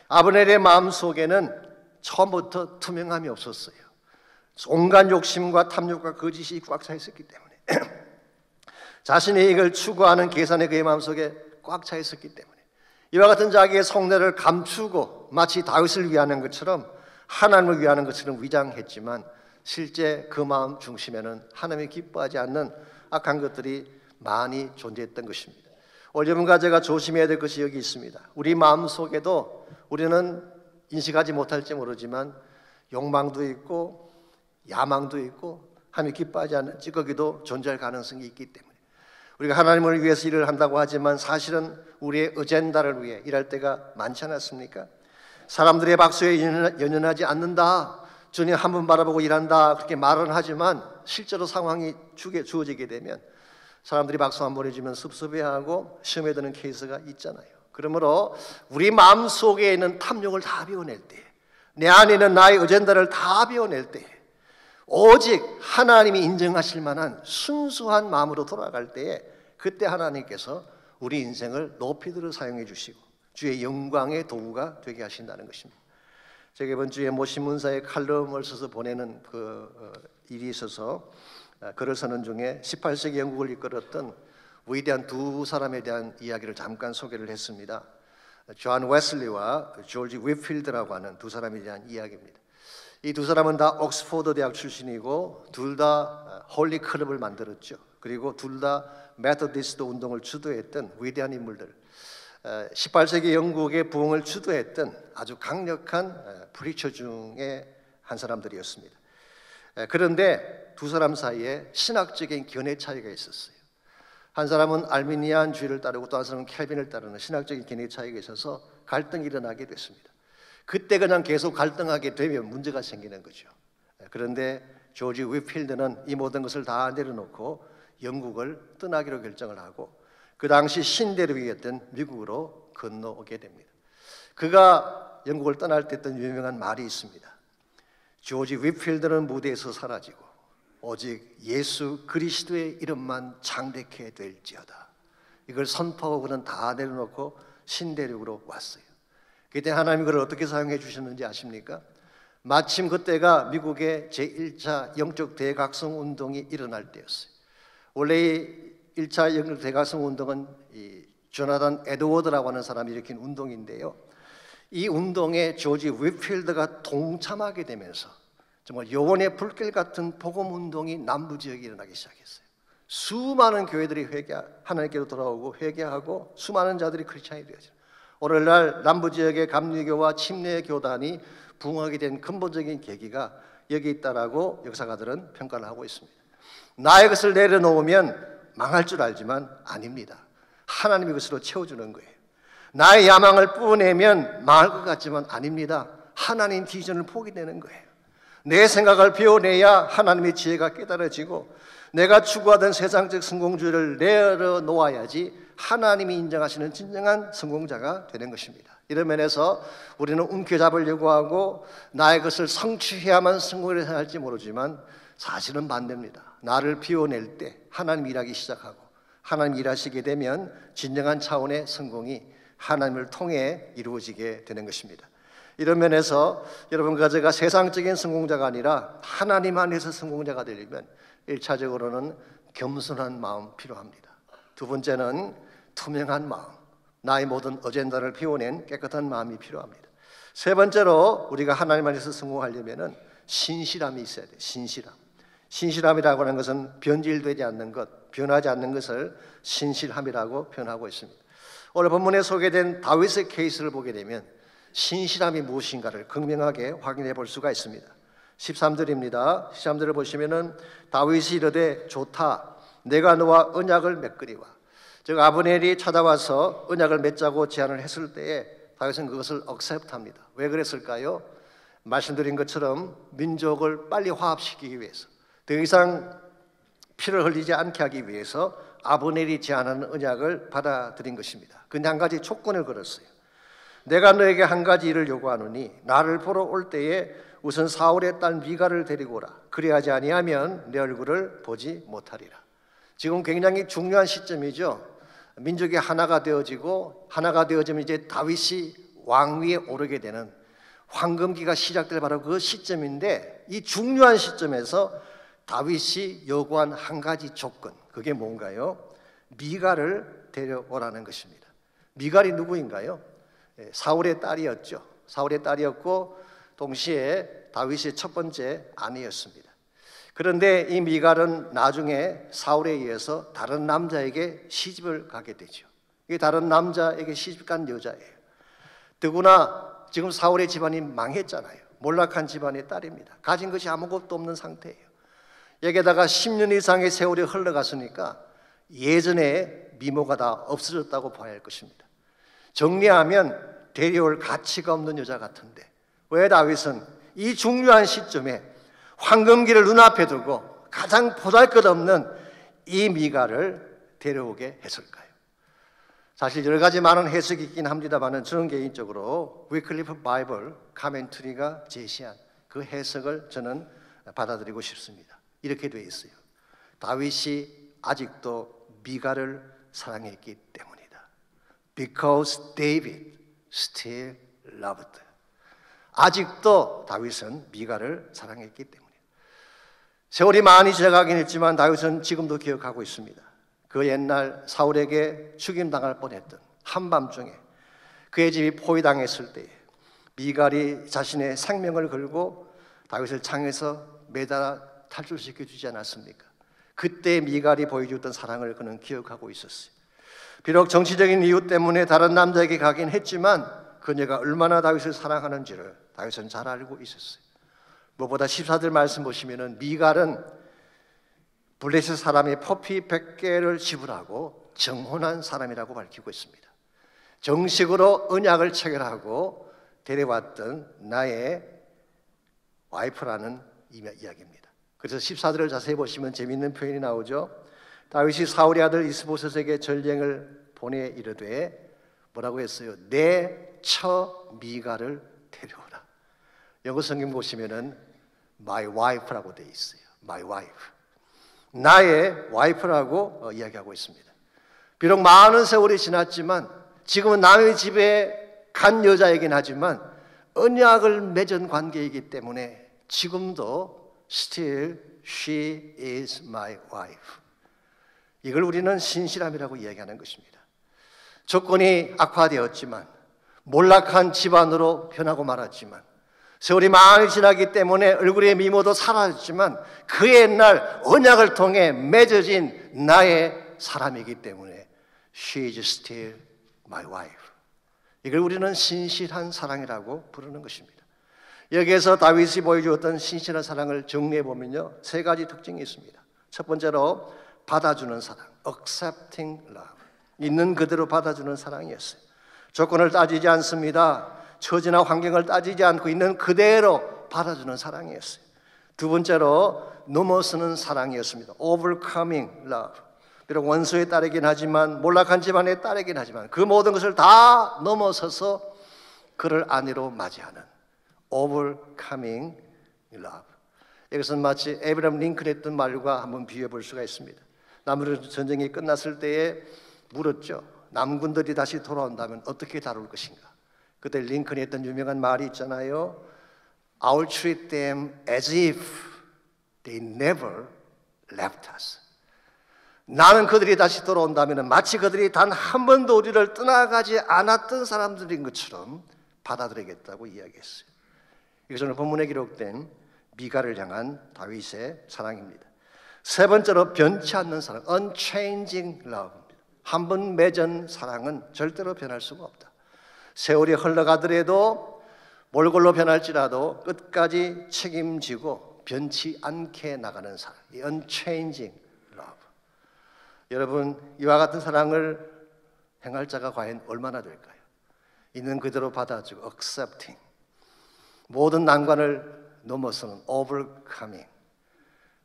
아브넬의 마음속에는 처음부터 투명함이 없었어요. 온갖 욕심과 탐욕과 거짓이 꽉 차 있었기 때문에 자신의 이익을 추구하는 계산이 그의 마음속에 꽉 차 있었기 때문에 이와 같은 자기의 속내를 감추고 마치 다윗을 위하는 것처럼, 하나님을 위하는 것처럼 위장했지만 실제 그 마음 중심에는 하나님이 기뻐하지 않는 악한 것들이 많이 존재했던 것입니다. 오늘 여러분과 제가 조심해야 될 것이 여기 있습니다. 우리 마음속에도 우리는 인식하지 못할지 모르지만 욕망도 있고 야망도 있고 하나님이 기뻐하지 않는 찌꺼기도 존재할 가능성이 있기 때문에 우리가 하나님을 위해서 일을 한다고 하지만 사실은 우리의 어젠다를 위해 일할 때가 많지 않았습니까? 사람들의 박수에 연연하지 않는다, 주님 한 번 바라보고 일한다, 그렇게 말은 하지만 실제로 상황이 주어지게 되면 사람들이 박수 한 번 해주면 섭섭해하고 시험에 드는 케이스가 있잖아요. 그러므로 우리 마음속에 있는 탐욕을 다 비워낼 때, 내 안에 있는 나의 어젠다를 다 비워낼 때, 오직 하나님이 인정하실 만한 순수한 마음으로 돌아갈 때에 그때 하나님께서 우리 인생을 높이 들어 사용해 주시고 주의 영광의 도구가 되게 하신다는 것입니다. 제가 이번 주에 모 신문사에 칼럼을 써서 보내는 일이 있어서 글을 쓰는 중에 18세기 영국을 이끌었던 위대한 두 사람에 대한 이야기를 잠깐 소개를 했습니다. 존 웨슬리와 조지 위필드라고 하는 두 사람에 대한 이야기입니다. 이 두 사람은 다 옥스포드 대학 출신이고 둘 다 홀리 클럽을 만들었죠. 그리고 둘 다 메토디스트 운동을 주도했던 위대한 인물들, 18세기 영국의 부흥을 주도했던 아주 강력한 프리처 중에 한 사람들이었습니다. 그런데 두 사람 사이에 신학적인 견해 차이가 있었어요. 한 사람은 알미니안주의를 따르고 또 한 사람은 켈빈을 따르는 신학적인 견해 차이가 있어서 갈등이 일어나게 됐습니다. 그때 그냥 계속 갈등하게 되면 문제가 생기는 거죠. 그런데 조지 위필드는 이 모든 것을 다 내려놓고 영국을 떠나기로 결정을 하고 그 당시 신대륙이었던 미국으로 건너오게 됩니다. 그가 영국을 떠날 때 했던 유명한 말이 있습니다. 조지 위필드는 무대에서 사라지고 오직 예수 그리스도의 이름만 창대케 될지어다. 이걸 선포하고 그는 다 내려놓고 신대륙으로 왔어요. 그때 하나님이 그를 어떻게 사용해 주셨는지 아십니까? 마침 그때가 미국의 제1차 영적 대각성 운동이 일어날 때였어요. 원래 1차 영적 대각성 운동은 이 조나단 에드워드라고 하는 사람이 일으킨 운동인데요. 이 운동에 조지 위필드가 동참하게 되면서 정말 영혼의 불길 같은 복음 운동이 남부 지역에 일어나기 시작했어요. 수많은 교회들이 하나님께로 돌아오고 회개하고 수많은 자들이 크리스찬이 되어져. 오늘날 남부 지역의 감리교와 침례 교단이 부흥하게 된 근본적인 계기가 여기 있다라고 역사가들은 평가를 하고 있습니다. 나의 것을 내려놓으면 망할 줄 알지만 아닙니다. 하나님이 그것으로 채워주는 거예요. 나의 야망을 뿌어내면 망할 것 같지만 아닙니다. 하나님 비전을 포기되는 거예요. 내 생각을 비워내야 하나님의 지혜가 깨달아지고 내가 추구하던 세상적 성공주의를 내려놓아야지 하나님이 인정하시는 진정한 성공자가 되는 것입니다. 이런 면에서 우리는 움켜잡으려고 하고 나의 것을 성취해야만 성공을 해야 할지 모르지만 사실은 반대입니다. 나를 비워낼 때 하나님 일하기 시작하고 하나님 일하시게 되면 진정한 차원의 성공이 하나님을 통해 이루어지게 되는 것입니다. 이런 면에서 여러분과 제가 세상적인 성공자가 아니라 하나님 안에서 성공자가 되려면 1차적으로는 겸손한 마음 필요합니다. 두 번째는 투명한 마음, 나의 모든 어젠다를 비워낸 깨끗한 마음이 필요합니다. 세 번째로 우리가 하나님 안에서 성공하려면 신실함이 있어야 돼요. 신실함이라고 하는 것은 변질되지 않는 것, 변하지 않는 것을 신실함이라고 표현하고 있습니다. 오늘 본문에 소개된 다윗의 케이스를 보게 되면 신실함이 무엇인가를 극명하게 확인해 볼 수가 있습니다. 13절입니다. 13절을 보시면은 다윗이 이르되 좋다 내가 너와 언약을 맺으리와. 즉 아브넬이 찾아와서 언약을 맺자고 제안을 했을 때에 다윗은 그것을 억셉트합니다. 왜 그랬을까요? 말씀드린 것처럼 민족을 빨리 화합시키기 위해서, 더 이상 피를 흘리지 않게 하기 위해서 아브넬이 제안하는 언약을 받아들인 것입니다. 근데 한 가지 조건을 걸었어요. 내가 너에게 한 가지 일을 요구하노니 나를 보러 올 때에 우선 사울의 딸 미가를 데리고 오라. 그리하지 아니하면 내 얼굴을 보지 못하리라. 지금 굉장히 중요한 시점이죠. 민족이 하나가 되어지고 하나가 되어지면 이제 다윗이 왕위에 오르게 되는 황금기가 시작될 바로 그 시점인데, 이 중요한 시점에서 다윗이 요구한 한 가지 조건, 그게 뭔가요? 미갈을 데려오라는 것입니다. 미갈이 누구인가요? 사울의 딸이었죠. 사울의 딸이었고 동시에 다윗의 첫 번째 아내였습니다. 그런데 이 미갈은 나중에 사울에 의해서 다른 남자에게 시집을 가게 되죠. 이게 다른 남자에게 시집간 여자예요. 더구나 지금 사울의 집안이 망했잖아요. 몰락한 집안의 딸입니다. 가진 것이 아무것도 없는 상태예요. 여기에다가 10년 이상의 세월이 흘러갔으니까 예전에 미모가 다 없어졌다고 봐야 할 것입니다. 정리하면 데려올 가치가 없는 여자 같은데 왜 다윗은 이 중요한 시점에 황금기를 눈앞에 두고 가장 보잘것없는 이 미갈을 데려오게 했을까요? 사실 여러 가지 많은 해석이 있긴 합니다만 저는 개인적으로 위클리프 바이블 카멘트리가 제시한 그 해석을 저는 받아들이고 싶습니다. 이렇게 되어 있어요. 다윗이 아직도 미갈을 사랑했기 때문이다. Because David still loved. 아직도 다윗은 미갈을 사랑했기 때문이다. 세월이 많이 지나가긴 했지만 다윗은 지금도 기억하고 있습니다. 그 옛날 사울에게 죽임당할 뻔했던 한밤중에 그의 집이 포위당했을 때에 미갈이 자신의 생명을 걸고 다윗을 창에서 매달아 탈출시켜 주지 않았습니까? 그때 미갈이 보여주었던 사랑을 그는 기억하고 있었어요. 비록 정치적인 이유 때문에 다른 남자에게 가긴 했지만 그녀가 얼마나 다윗을 사랑하는지를 다윗은 잘 알고 있었어요. 무엇보다 14절 말씀 보시면은 미갈은 블레셋 사람의 포피 100개를 지불하고 정혼한 사람이라고 밝히고 있습니다. 정식으로 언약을 체결하고 데려왔던 나의 와이프라는 이야기입니다. 그래서 14절을 자세히 보시면 재미있는 표현이 나오죠. 다윗이 사울의 아들 이스보셋에게 전쟁을 보내 이르되 뭐라고 했어요? 내 처 미가를 데려오라. 영어 성경 보시면은 my wife라고 되어 있어요. my wife. 나의 와이프라고 이야기하고 있습니다. 비록 많은 세월이 지났지만 지금은 남의 집에 간 여자이긴 하지만 언약을 맺은 관계이기 때문에 지금도 still she is my wife. 이걸 우리는 신실함이라고 이야기하는 것입니다. 조건이 악화되었지만 몰락한 집안으로 변하고 말았지만 세월이 많이 지나기 때문에 얼굴의 미모도 사라졌지만 그 옛날 언약을 통해 맺어진 나의 사람이기 때문에 she is still my wife. 이걸 우리는 신실한 사랑이라고 부르는 것입니다. 여기에서 다윗이 보여주었던 신실한 사랑을 정리해 보면요, 세 가지 특징이 있습니다. 첫 번째로 받아주는 사랑, accepting love. 있는 그대로 받아주는 사랑이었어요. 조건을 따지지 않습니다. 처지나 환경을 따지지 않고 있는 그대로 받아주는 사랑이었어요. 두 번째로 넘어서는 사랑이었습니다. overcoming love. 비록 원수에 따르긴 하지만 몰락한 집안에 따르긴 하지만 그 모든 것을 다 넘어서서 그를 아내로 맞이하는 overcoming love. 이것은 마치 에브라함 링컨이 했던 말과 한번 비교해 볼 수가 있습니다. 남북 전쟁이 끝났을 때에 물었죠. 남군들이 다시 돌아온다면 어떻게 다룰 것인가? 그때 링컨이 했던 유명한 말이 있잖아요. I will treat them as if they never left us. 나는 그들이 다시 돌아온다면 마치 그들이 단 한 번도 우리를 떠나가지 않았던 사람들인 것처럼 받아들이겠다고 이야기했어요. 이것은 본문에 기록된 미가를 향한 다윗의 사랑입니다. 세 번째로 변치 않는 사랑, unchanging love입니다. 한 번 맺은 사랑은 절대로 변할 수가 없다. 세월이 흘러가더라도 몰골로 변할지라도 끝까지 책임지고 변치 않게 나가는 사랑, 이 unchanging love. 여러분, 이와 같은 사랑을 행할 자가 과연 얼마나 될까요? 있는 그대로 받아주고 accepting, 모든 난관을 넘어서는 overcoming,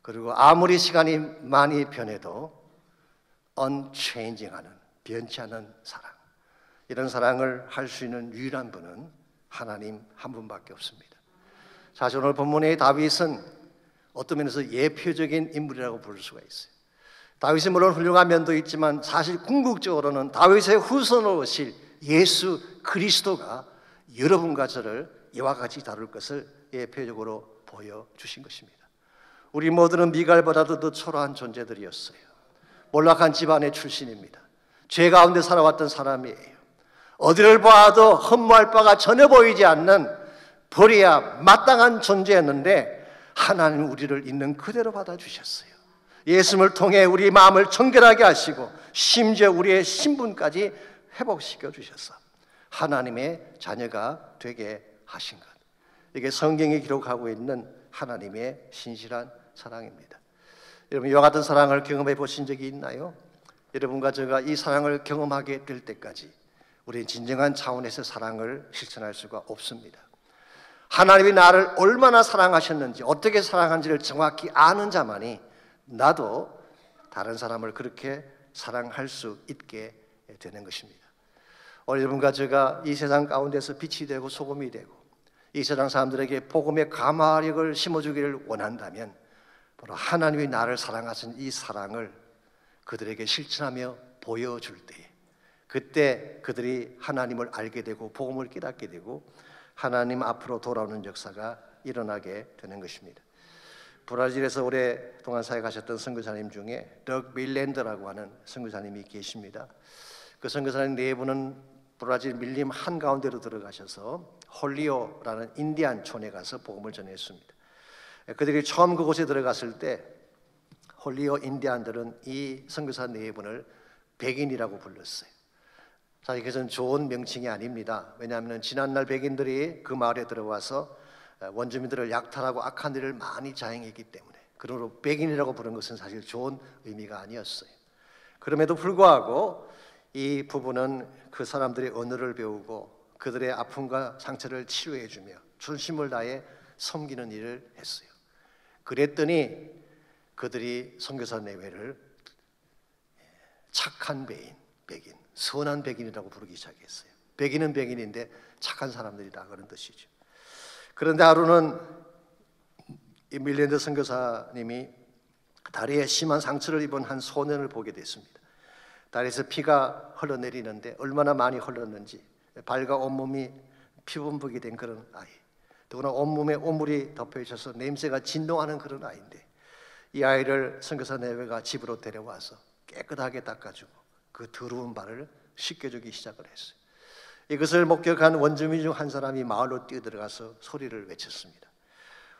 그리고 아무리 시간이 많이 변해도 unchanging하는, 변치 않는 사랑. 이런 사랑을 할 수 있는 유일한 분은 하나님 한 분밖에 없습니다. 사실 오늘 본문의 다윗은 어떤 면에서 예표적인 인물이라고 부를 수가 있어요. 다윗이 물론 훌륭한 면도 있지만 사실 궁극적으로는 다윗의 후손으로 오실 예수 그리스도가 여러분과 저를 이와 같이 다룰 것을 예표적으로 보여주신 것입니다. 우리 모두는 미갈보다도 더 초라한 존재들이었어요. 몰락한 집안의 출신입니다. 죄 가운데 살아왔던 사람이에요. 어디를 봐도 흠모할 바가 전혀 보이지 않는 버려야 마땅한 존재였는데 하나님 우리를 있는 그대로 받아주셨어요. 예수님을 통해 우리 마음을 정결하게 하시고 심지어 우리의 신분까지 회복시켜 주셔서 하나님의 자녀가 되게 하신 것. 이게 성경이 기록하고 있는 하나님의 신실한 사랑입니다. 여러분, 이와 같은 사랑을 경험해 보신 적이 있나요? 여러분과 제가 이 사랑을 경험하게 될 때까지 우리는 진정한 차원에서 사랑을 실천할 수가 없습니다. 하나님이 나를 얼마나 사랑하셨는지, 어떻게 사랑하는지를 정확히 아는 자만이 나도 다른 사람을 그렇게 사랑할 수 있게 되는 것입니다. 오늘 여러분과 제가 이 세상 가운데서 빛이 되고 소금이 되고 이 세상 사람들에게 복음의 감화력을 심어주기를 원한다면 바로 하나님이 나를 사랑하신 이 사랑을 그들에게 실천하며 보여줄 때에 그때 그들이 하나님을 알게 되고 복음을 깨닫게 되고 하나님 앞으로 돌아오는 역사가 일어나게 되는 것입니다. 브라질에서 오랫동안 사역하셨던 선교사님 중에 덕 밀랜드라고 하는 선교사님이 계십니다. 그 선교사님 네 분은 브라질 밀림 한가운데로 들어가셔서 홀리오라는 인디안 촌에 가서 복음을 전했습니다. 그들이 처음 그곳에 들어갔을 때 홀리오 인디안들은 이 선교사 네 분을 백인이라고 불렀어요. 사실 그것은 좋은 명칭이 아닙니다. 왜냐하면 지난날 백인들이 그 마을에 들어와서 원주민들을 약탈하고 악한 일을 많이 자행했기 때문에 그러므로 백인이라고 부른 것은 사실 좋은 의미가 아니었어요. 그럼에도 불구하고 이 부부는 그 사람들의 언어를 배우고 그들의 아픔과 상처를 치료해주며 전심을 다해 섬기는 일을 했어요. 그랬더니 그들이 선교사 내외를 착한 백인, 선한 백인이라고 부르기 시작했어요. 백인은 백인인데 착한 사람들이다 그런 뜻이죠. 그런데 하루는 이 밀랜드 선교사님이 다리에 심한 상처를 입은 한 소년을 보게 됐습니다. 다리에서 피가 흘러내리는데 얼마나 많이 흘렀는지, 발과 온몸이 피범벅이 된 그런 아이, 더구나 온몸에 오물이 덮여 있어서 냄새가 진동하는 그런 아이인데, 이 아이를 선교사 내외가 집으로 데려와서 깨끗하게 닦아주고 그 더러운 발을 씻겨주기 시작을 했어요. 이것을 목격한 원주민 중 한 사람이 마을로 뛰어들어가서 소리를 외쳤습니다.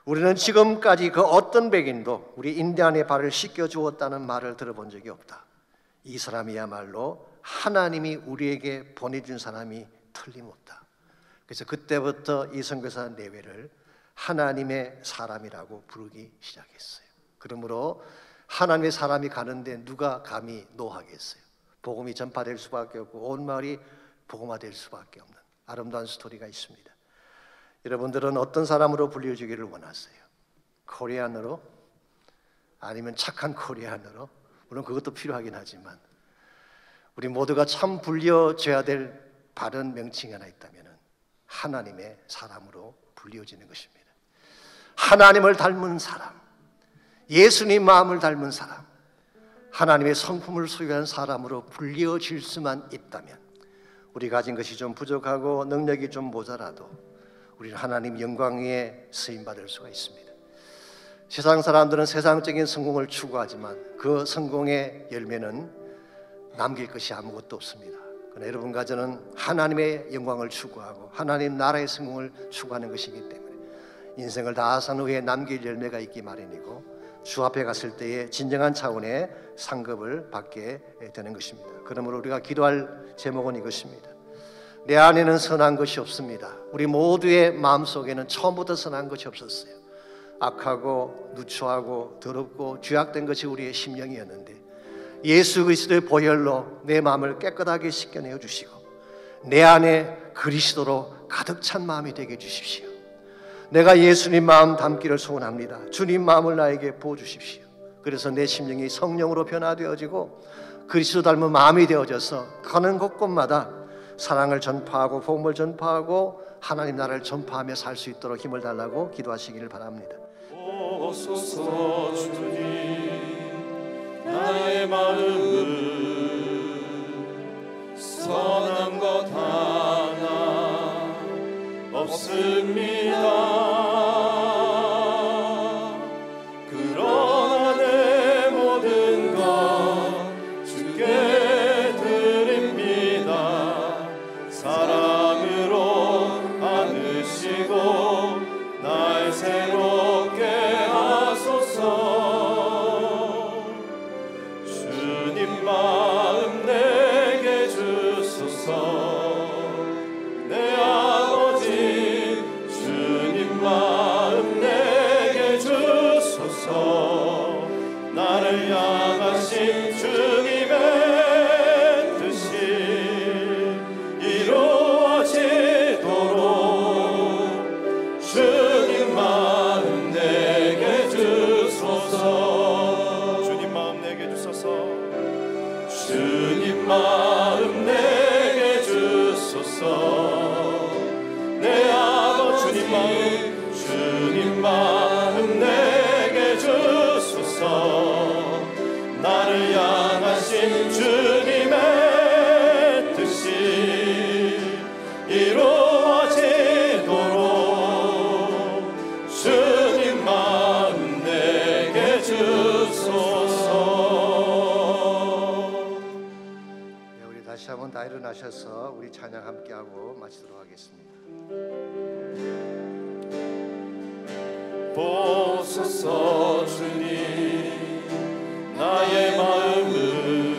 우리는 지금까지 그 어떤 백인도 우리 인디안의 발을 씻겨주었다는 말을 들어본 적이 없다. 이 사람이야말로 하나님이 우리에게 보내준 사람이 틀림없다. 그래서 그때부터 이 선교사 내외를 하나님의 사람이라고 부르기 시작했어요. 그러므로 하나님의 사람이 가는데 누가 감히 노하겠어요? 복음이 전파될 수밖에 없고 온 마을이 복음화될 수밖에 없는 아름다운 스토리가 있습니다. 여러분들은 어떤 사람으로 불려주기를 원하세요? 코리안으로? 아니면 착한 코리안으로? 물론 그것도 필요하긴 하지만 우리 모두가 참 불려줘야 될 바른 명칭이 하나 있다면 하나님의 사람으로 불려지는 것입니다. 하나님을 닮은 사람, 예수님 마음을 닮은 사람, 하나님의 성품을 소유한 사람으로 불려질 수만 있다면, 우리 가진 것이 좀 부족하고 능력이 좀 모자라도 우리는 하나님 영광 위에 쓰임받을 수가 있습니다. 세상 사람들은 세상적인 성공을 추구하지만 그 성공의 열매는 남길 것이 아무것도 없습니다. 그러나 여러분과 저는 하나님의 영광을 추구하고 하나님 나라의 성공을 추구하는 것이기 때문에 인생을 다 산 후에 남길 열매가 있기 마련이고 주 앞에 갔을 때에 진정한 차원의 상급을 받게 되는 것입니다. 그러므로 우리가 기도할 제목은 이것입니다. 내 안에는 선한 것이 없습니다. 우리 모두의 마음속에는 처음부터 선한 것이 없었어요. 악하고 누추하고 더럽고 죄악된 것이 우리의 심령이었는데 예수 그리스도의 보혈로 내 마음을 깨끗하게 씻겨내어 주시고 내 안에 그리스도로 가득 찬 마음이 되게 해주십시오. 내가 예수님 마음 담기를 소원합니다. 주님 마음을 나에게 부어주십시오. 그래서 내 심령이 성령으로 변화되어지고 그리스도 닮은 마음이 되어져서 가는 곳곳마다 사랑을 전파하고 복음을 전파하고 하나님 나라를 전파하며 살 수 있도록 힘을 달라고 기도하시기를 바랍니다. 오소서 주님, 나의 마음은 선한 것 하나 없습니다. 그러나 내 모든 것 주께 드립니다. 사랑으로 안으시고 날 새롭게 하소서. 주님 마음 내게 주소서. 내 아버지 주님 마음 내게 주소서. 나를 향하신 주님의 뜻이 이루어지도록 주님 마음 내게 주소서. 주님 마음 내게 주소서. 주님 마음 내게 주소서. 내 아버지 주님 마음 내게 주소서. 나를 향하신 주님의 뜻이 이루어지도록 주님 마음 내게 주소서. 네, 우리 다시 한번 다 일어나셔서 우리 찬양 함께하고 마치도록 하겠습니다. 보소서 주님, 나의 마음은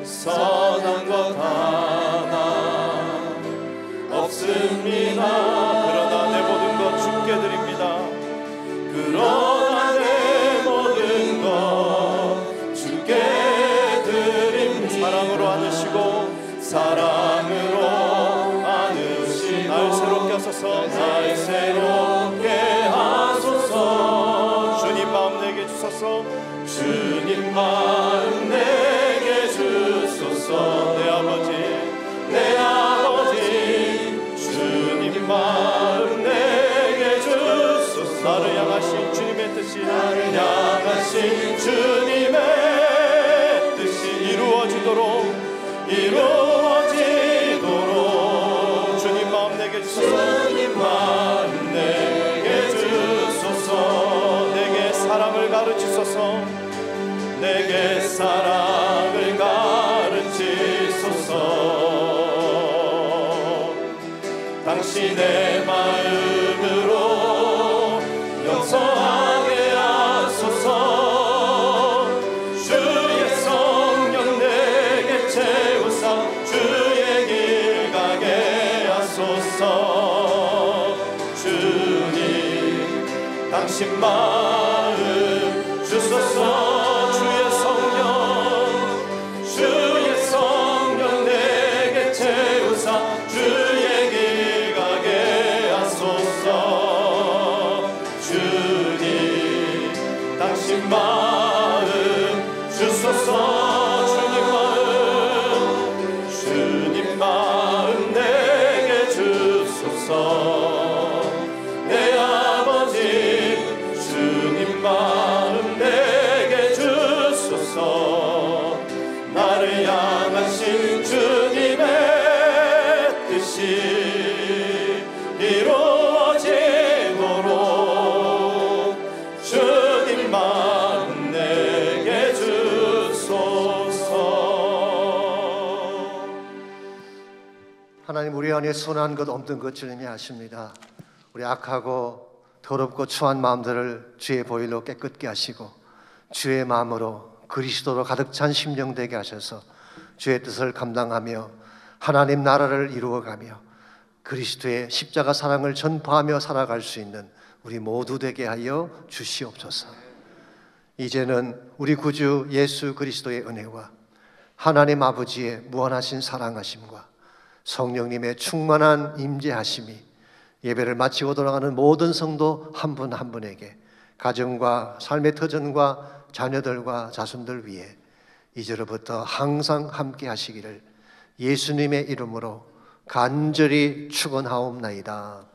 선한 것 하나 없습니다. 그러나 내 모든 것 주께 드립니다. 그러나 내 모든 것 주께 드립니다. 사랑으로 안으시고 사랑으로 주님 마음 내게 주소서. 내 아버지 주님 마음 내게 주소서. 나를 향하신 주님의 뜻이 이루어지도록 주님 마음 내게 주소서. 주님 마음 내게 주소서. 내게 사랑을 가르치소서. 내게 사랑을 가르치소서. 당신의 마음으로 용서하게 하소서. 주의 성령 내게 채우사 주의 길 가게 하소서. 주님 당신 마음 주소서. 주의 성령 내게 채우사 주의 길 가게 하소서. 주님 당신 마음 주소서. 주님 마음 내게 주소서. 내 아버지 주님 마음 내게 주소서. 나를 향하신 주님의 뜻이 이루어지도록 주님 마음 내게 주소서. 하나님, 우리 안에 선한 것 없는 것 주님이 아십니다. 우리 악하고 더럽고 추한 마음들을 주의 보혈로 깨끗게 하시고 주의 마음으로 그리스도로 가득 찬 심령 되게 하셔서 주의 뜻을 감당하며 하나님 나라를 이루어가며 그리스도의 십자가 사랑을 전파하며 살아갈 수 있는 우리 모두 되게 하여 주시옵소서. 이제는 우리 구주 예수 그리스도의 은혜와 하나님 아버지의 무한하신 사랑하심과 성령님의 충만한 임재하심이 예배를 마치고 돌아가는 모든 성도 한 분 한 분에게 가정과 삶의 터전과 자녀들과 자손들 위해 이제로부터 항상 함께 하시기를 예수님의 이름으로 간절히 축원하옵나이다.